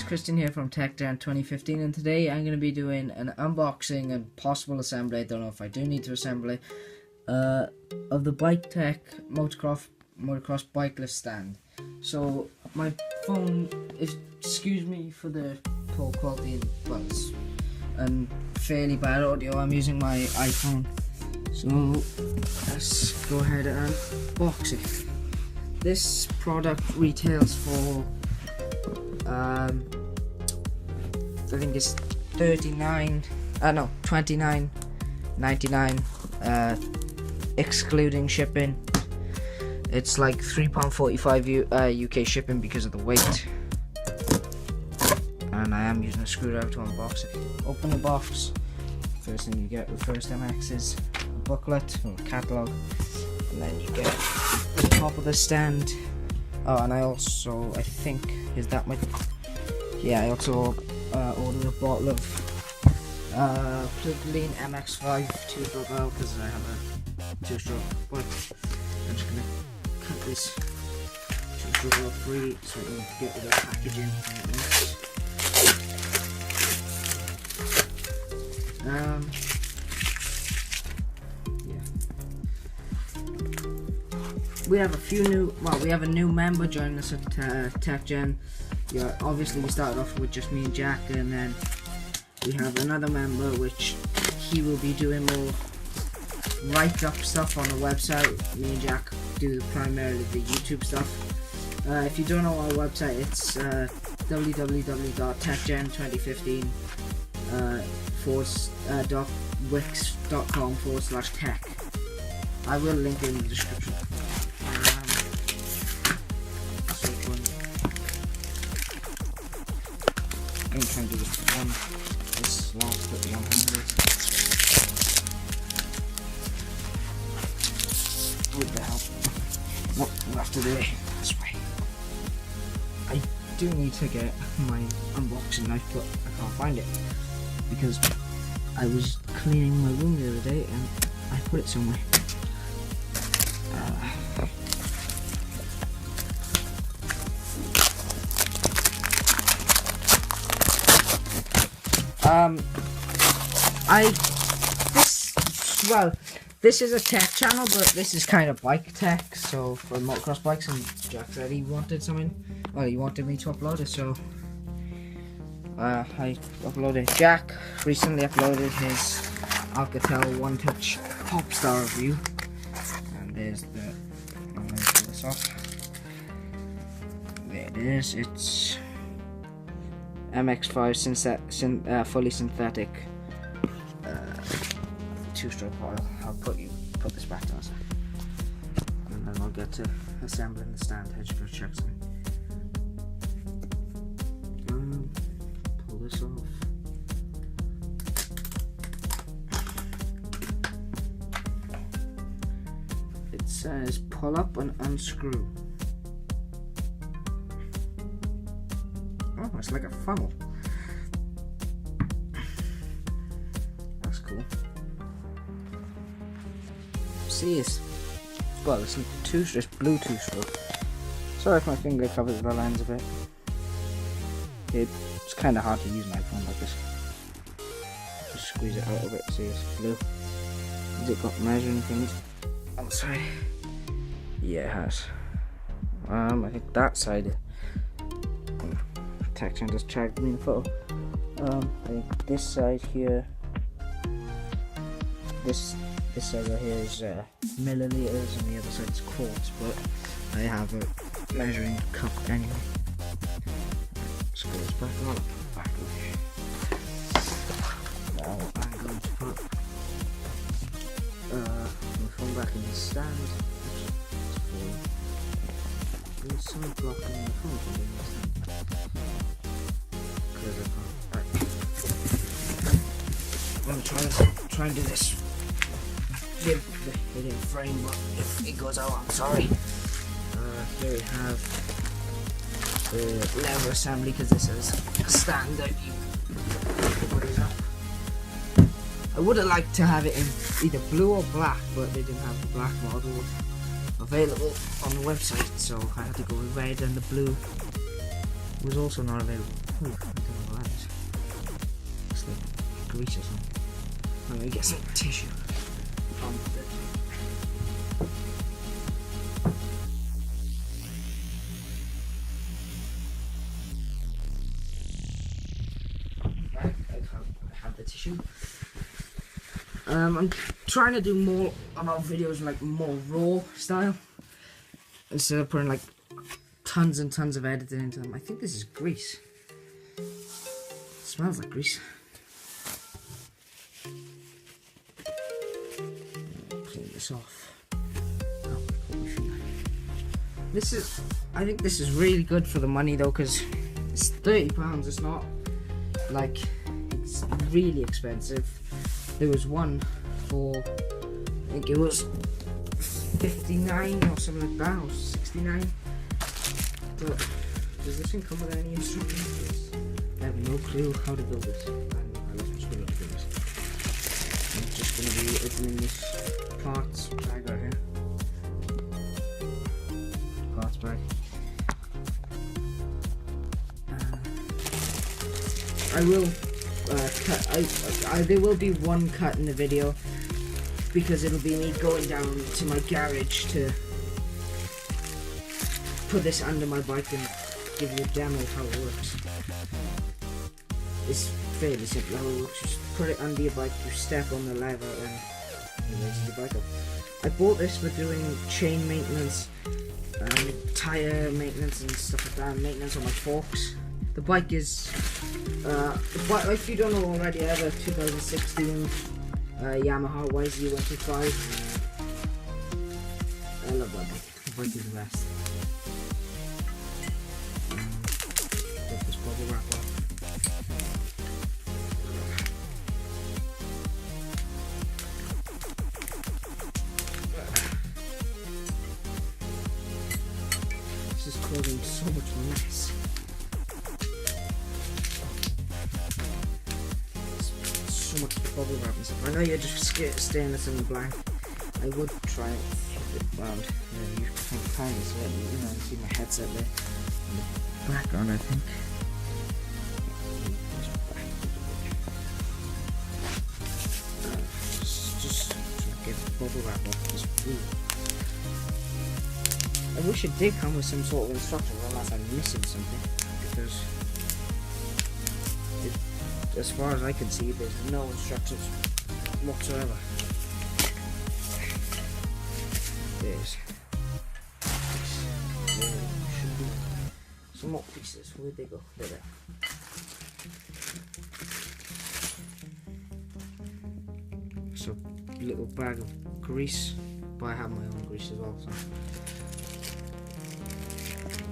Christian here from TechGen 2015, and today I'm going to be doing an unboxing and possible assembly, I don't know if I do need to assemble it, of the Biketek motocross bike lift stand. So my phone is, excuse me for the poor quality, well, it's fairly bad audio. I'm using my iPhone, so let's go ahead and unbox it. This product retails for I think it's $29.99 excluding shipping. It's like £3.45 UK shipping because of the weight. And I am using a screwdriver to unbox it. Open the box. First thing you get with first MX is a booklet or a catalogue, and then you get the top of the stand. Oh, and I also, I think, is that my, yeah, I also ordered a bottle of Plug-Lean MX5 2-stroke oil because I have a 2-stroke bike. I'm just going to cut this 2-stroke oil free so I can get rid of the packaging. We have we have a new member joining us at TechGen. Yeah, obviously we started off with just me and Jack, and then we have another member which he will be doing more write-up stuff on the website. Me and Jack do primarily the YouTube stuff. If you don't know our website, it's www.techgen2015.wix.com/tech. I will link it in the description. I'm going to try and do this last bit one-handed. With the help. What we'll have to do it this way. I do need to get my unboxing knife, but I can't find it because I was cleaning my room the other day and I put it somewhere. This is a tech channel, but this is kind of bike tech, so for motocross bikes, and Jack said he wanted something, well, he wanted me to upload it, so I uploaded. Jack recently uploaded his Alcatel One Touch Popstar review, and there's the, I'm going to pull this off, there it is, it's MX5 fully synthetic 2-stroke oil. I'll put this back to us, and then I'll get to assembling the stand. I just gotta check something. Pull this off. It says pull up and unscrew. Oh, it's like a funnel. That's cool. See, it's blue 2-stroke. Sorry if my finger covers the lens a bit. It's kind of hard to use my phone like this. Just squeeze it out a bit. See, it's blue. Has it got measuring things on the side? Yeah, it has. I think that side. TechGen just tagged me in the photo. I think this side here, this side right here is milliliters, and the other side is quarts, but I have a measuring cup anyway. Screw this back on. Now I'm going to put my phone back in the stand. There's some blocking the phone from being in the stand. I'm going to try and do this. Give the hidden frame, but if it goes out, I'm sorry. Here we have the lever assembly, because this is a stand that you put it up. I would have liked to have it in either blue or black, but they didn't have the black model available on the website, so I had to go with red, and the blue was also not available. grease or something. Let me get some tissue from it. Right, I have the tissue. I'm trying to do more of our videos like more raw style instead of putting like tons and tons of editing into them. I think this is grease. It smells like grease. Clean this off. Oh, this is, I think this is really good for the money though, because it's £30. It's not like it's really expensive. There was one for, I think it was 59 or something like that, or 69. But does this thing come with any instructions? I have no clue how to build this. I'm just going to be opening this parts bag right here. Parts bag. I will cut. There will be one cut in the video because it'll be me going down to my garage to put this under my bike and give you a demo of how it works. It's fairly simple how it works. Just put it under your bike, you step on the lever and it raises your bike up. I bought this for doing chain maintenance, tyre maintenance and stuff like that, maintenance on my forks. The bike is, if you don't know already, I have a 2016 Yamaha YZ125. I love that bike. The bike is the best. Get this bubble wrap off. This is causing so much mess. So much bubble wrap and stuff. I know you're just staying this in blank. I would try and flip it around. Yeah, you can kind of see it. You know, see my headset there in the background, I think. Just get the bubble wrap off this glue. I wish it did come with some sort of instructions, unless I'm missing something, because as far as I can see, there's no instructions whatsoever. There's should be some more pieces. Where'd they go? There they are. So, a little bag of grease, but I have my own grease as well. So.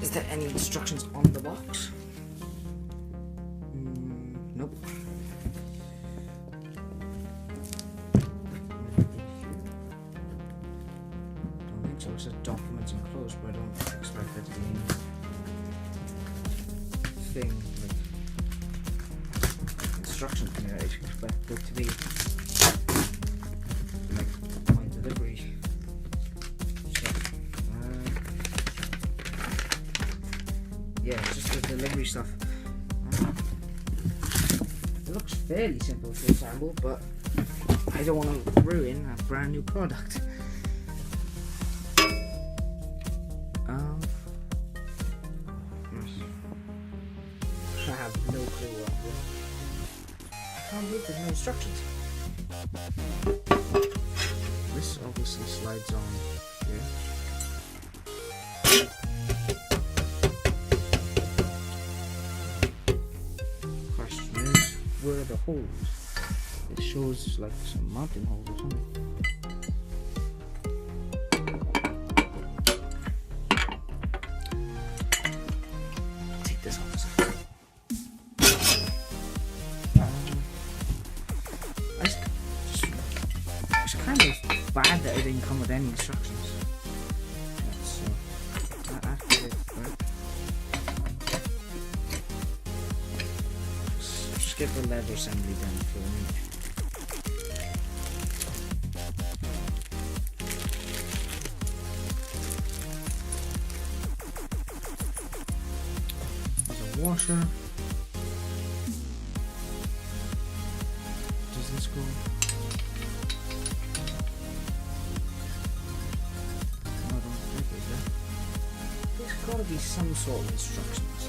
Is there any instructions on the box? Nope. Don't think so. It says documents enclosed, but I don't expect there to be anything like instructions in it. I expect it to be like my delivery stuff. Yeah, it's just the delivery stuff. It looks fairly simple to assemble, but I don't want to ruin a brand new product. I have no clue what I'm doing. I can't believe there's no instructions. This obviously slides on here. Where are the holes? It shows like some mounting holes or something. Take this off a second. It's kind of bad that it didn't come with any instructions. So, after this, right? Get the leather assembly done for me. There's a washer. got to be some sort of instructions.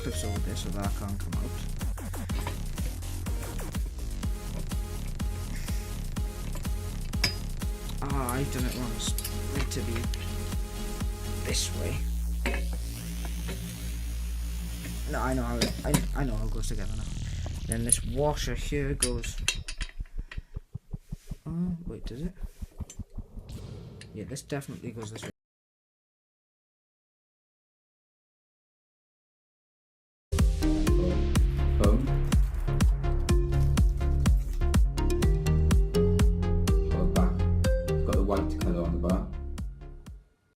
Clips over there so that can't come out. Ah, I've done it wrong. It's meant to be this way. No, I know how I know how it goes together now. Then this washer here goes. Oh, wait, does it? Yeah, this definitely goes this way. Got the back. Got the white colour on the bar.